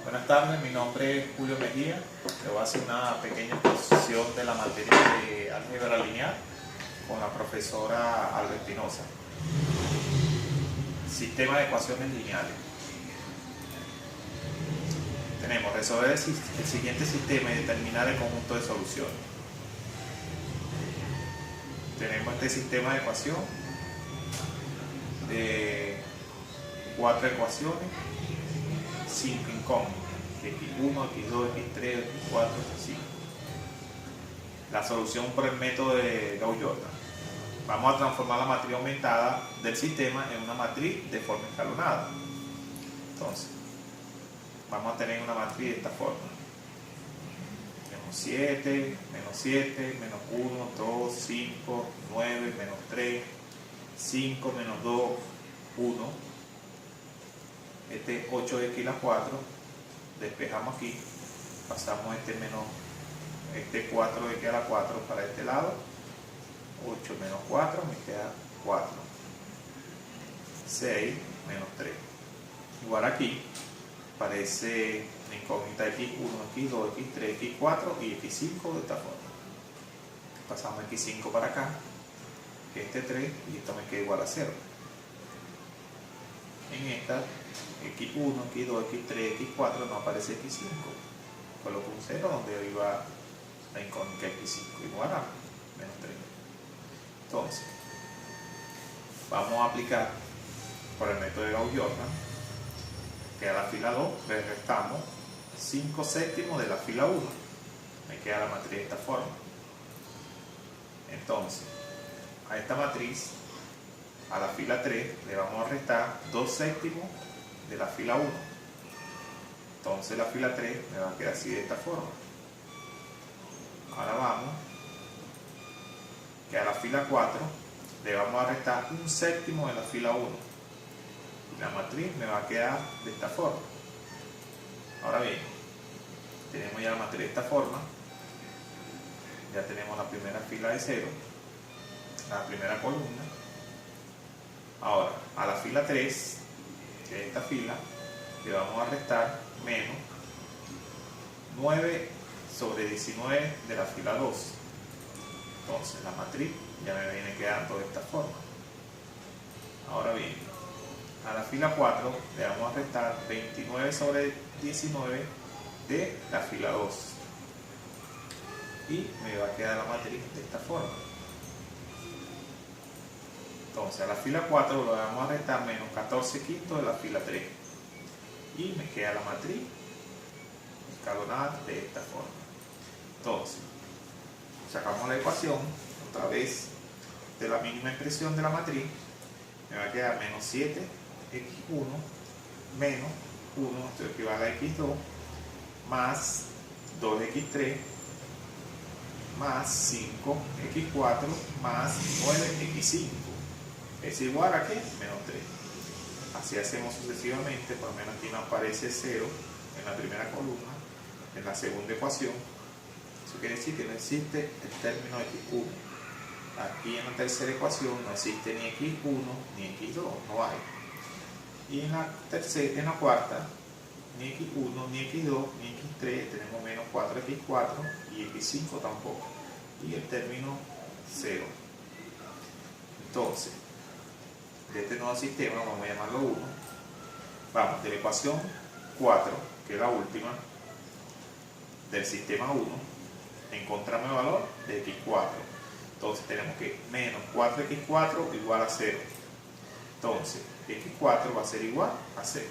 Buenas tardes, mi nombre es Julio Mejía. Le voy a hacer una pequeña exposición de la materia de álgebra lineal con la profesora Alba Espinosa. Sistema de ecuaciones lineales. Tenemos resolver el siguiente sistema y determinar el conjunto de soluciones. Tenemos este sistema de ecuación de 4 ecuaciones, 5 incógnitas, x1, x2, x3, x4, x5. La solución por el método de Gauss-Jordan. Vamos a transformar la matriz aumentada del sistema en una matriz de forma escalonada. Entonces, vamos a tener una matriz de esta forma. Menos 7, menos 1, 2, 5, 9, menos 3, 5, menos 2, 1. Este es 8x a la 4. Despejamos aquí. Pasamos este 4x a la 4 para este lado. 8 menos 4 me queda 4. 6 menos 3. Igual aquí aparece una incógnita x1, x2, x3, x4 y x5 de esta forma. Pasamos x5 para acá, que este 3, y esto me queda igual a 0. En esta x1, x2, x3, x4 no aparece x5. Coloco un 0 donde iba la incógnita x5 igual a menos 3. Entonces, vamos a aplicar por el método de Gauss-Jordan que a la fila 2 le restamos 5 séptimos de la fila 1. Me queda la matriz de esta forma. Entonces, a esta matriz, a la fila 3, le vamos a restar 2 séptimos de la fila 1. Entonces la fila 3 me va a quedar así de esta forma. Ahora vamos que a la fila 4 le vamos a restar 1 séptimo de la fila 1. Y la matriz me va a quedar de esta forma. Ahora bien, tenemos ya la matriz de esta forma. Ya tenemos la primera fila de 0, la primera columna. Ahora, a la fila 3, que es esta fila, le vamos a restar menos 9 sobre 19 de la fila 2. Entonces la matriz ya me viene quedando de esta forma. Ahora bien, a la fila 4 le vamos a restar 29 sobre 19 de la fila 2. Y me va a quedar la matriz de esta forma. Entonces a la fila 4 le vamos a restar menos 14 quintos de la fila 3. Y me queda la matriz escalonada de esta forma. Entonces, sacamos la ecuación otra vez de la mínima expresión de la matriz. Me va a quedar menos 7x1 menos 1, esto equivale a x2, más 2x3 más 5x4 más 9x5 es igual a ¿qué? Menos 3. Así hacemos sucesivamente. Por lo menos aquí no aparece 0 en la primera columna. En la segunda ecuación, eso quiere decir que no existe el término x1. Aquí en la tercera ecuación no existe ni x1 ni x2, no hay. Y en la cuarta, ni x1 ni x2 ni x3, tenemos menos 4x4 y x5 tampoco. Y el término 0. Entonces, de este nuevo sistema, vamos a llamarlo 1. Vamos de la ecuación 4, que es la última, del sistema 1, encontramos el valor de x4. Entonces tenemos que menos 4x4 igual a 0. Entonces, x4 va a ser igual a 0.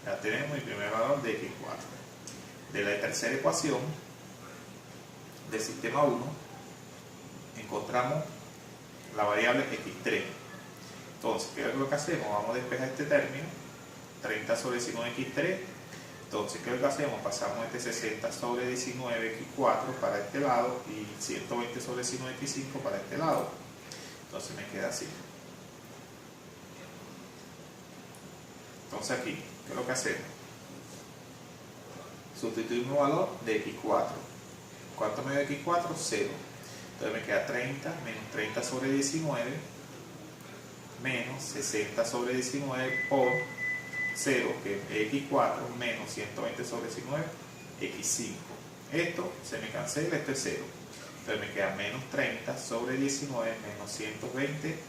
Ya tenemos el primer valor de x4. De la tercera ecuación del sistema 1, encontramos la variable x3. Entonces, ¿qué es lo que hacemos? Vamos a despejar este término, 30 sobre 19x3. Entonces, ¿qué es lo que hacemos? Pasamos este 60 sobre 19x4 para este lado y 120 sobre 19x5 para este lado. Entonces me queda así. Entonces aquí, ¿qué es lo que hacemos? Sustituimos el valor de x4. ¿Cuánto me da x4? 0. Entonces me queda 30 menos 30 sobre 19 menos 60 sobre 19 por 0, que es x4, menos 120 sobre 19, x5. Esto se me cancela, esto es 0. Entonces me queda menos 30 sobre 19 menos 120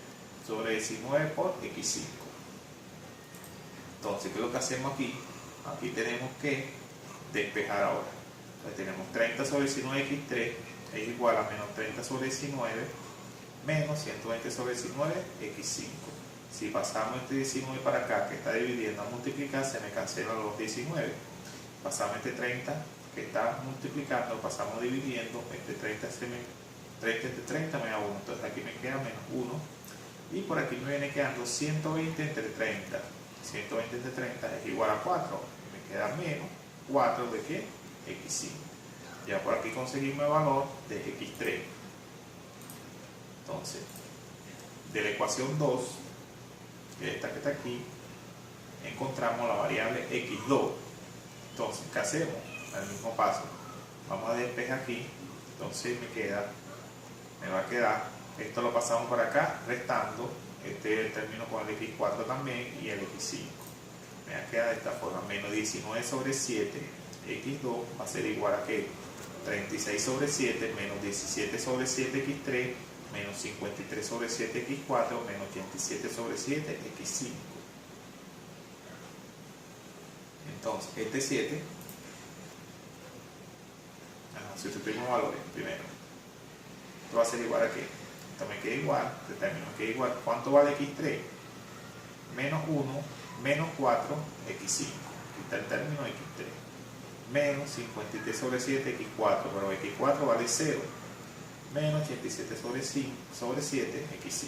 sobre 19 por x5. Entonces, ¿qué es lo que hacemos aquí? Aquí tenemos que despejar ahora. Entonces tenemos 30 sobre 19 x3 es igual a menos 30 sobre 19 menos 120 sobre 19 x5. Si pasamos este 19 para acá, que está dividiendo a multiplicar, se me cancelan los 19. Pasamos este 30 que está multiplicando, pasamos dividiendo, este 30 este 30 me da 1, entonces aquí me queda menos 1 y por aquí me viene quedando 120 entre 30. 120 entre 30 es igual a 4, me queda menos 4 de ¿qué? X5. Ya por aquí conseguimos el valor de X3. Entonces, de la ecuación 2, que es esta que está aquí, encontramos la variable X2. Entonces, ¿qué hacemos? Al mismo paso. Vamos a despejar aquí. Entonces me va a quedar, esto lo pasamos para acá, restando. Este término con el X4 también y el X5. Me va a quedar de esta forma. Menos 19 sobre 7, X2 va a ser igual a ¿qué? 36 sobre 7, menos 17 sobre 7, X3, menos 53 sobre 7, X4, menos 87 sobre 7, X5. Entonces, este 7, sustituimos valores primero. Esto va a ser igual a ¿qué? Esto me queda igual, este término me queda igual. ¿Cuánto vale X3? Menos 1, menos 4, X5. Aquí está el término X3. Menos 53 sobre 7, X4, pero X4 vale 0. Menos 87 sobre 7, X5.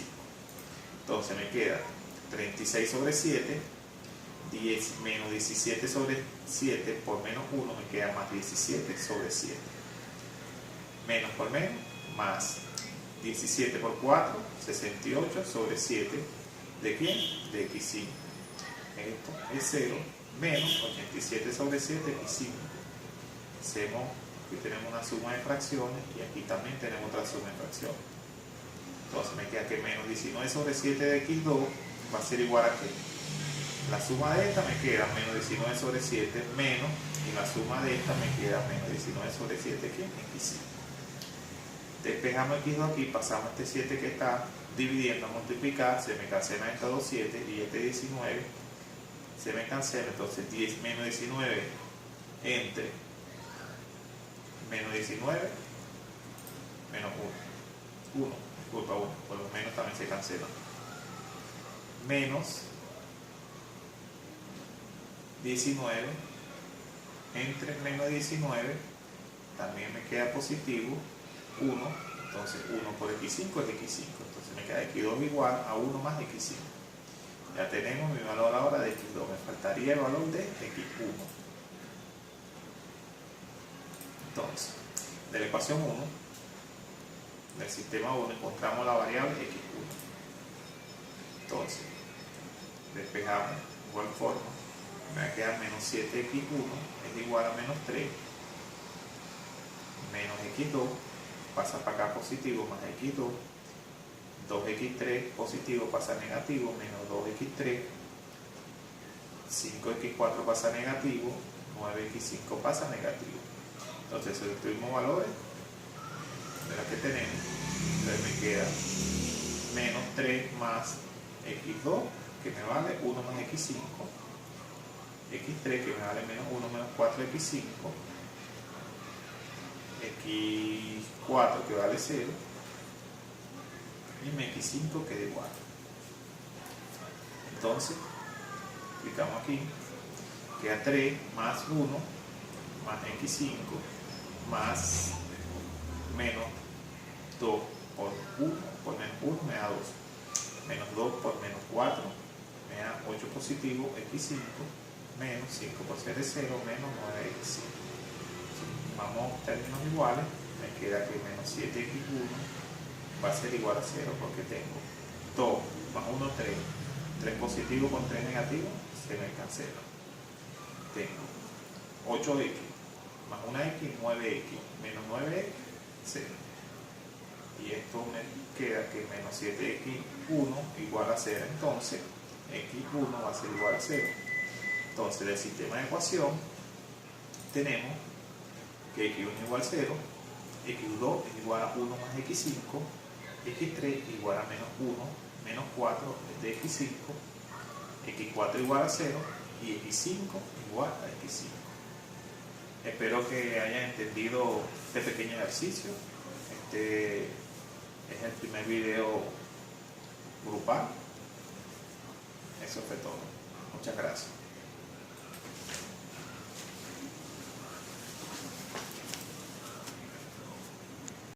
Entonces me queda 36 sobre 7, menos 17 sobre 7 por menos 1 me queda más 17 sobre 7. Menos por menos, más 17 por 4, 68 sobre 7. ¿De quién? De X5. Esto es 0, menos 87 sobre 7, X5. Hacemos, aquí tenemos una suma de fracciones y aquí también tenemos otra suma de fracciones. Entonces me queda que menos 19 sobre 7 de X2 va a ser igual a ¿qué? La suma de esta me queda menos 19 sobre 7 menos, y la suma de esta me queda menos 19 sobre 7, ¿qué? X5. Despejamos X2 aquí, pasamos este 7 que está dividiendo a multiplicar, se me cancelan estos dos 7 y este 19 se me cancela, entonces 10 menos 19 entre menos 19 menos 1, disculpa 1, por lo menos también se cancela, menos 19 entre menos 19 también me queda positivo 1, entonces 1 por X5 es X5, entonces me queda X2 igual a 1 más X5. Ya tenemos mi valor ahora de X2, me faltaría el valor de X1. Entonces, de la ecuación 1, del sistema 1, encontramos la variable X1. Entonces, despejamos de igual forma, me va a quedar menos 7X1 es igual a menos 3, menos X2, pasa para acá positivo más X2, 2X3 positivo pasa negativo, menos 2X3, 5X4 pasa negativo, 9X5 pasa negativo. Entonces sustituimos valores de las que tenemos, entonces me queda menos 3 más X2 que me vale 1 más X5, X3 que me vale menos 1 menos 4X5, X4 que vale 0 y mi X5 queda igual. Entonces, aplicamos aquí, queda 3 más 1 más X5 más menos 2 por 1 por menos 1 me da 2, menos 2 por menos 4 me da 8 positivo X5 menos 5 por ser de 0 menos 9X5. Vamos términos iguales, me queda que menos 7X1 va a ser igual a 0 porque tengo 2 más 1, 3, 3 positivo con 3 negativo, se me cancela. Tengo 8X más 1X, 9X, menos 9X, 0. Y esto me queda que menos 7X1 igual a 0, entonces X1 va a ser igual a 0. Entonces, del sistema de ecuación tenemos que x1 es igual a 0, x2 es igual a 1 más x5, x3 igual a menos 1, menos 4 es de x5, x4 igual a 0 y x5 igual a x5. Espero que hayan entendido este pequeño ejercicio. Este es el primer video grupal. Eso fue todo. Muchas gracias.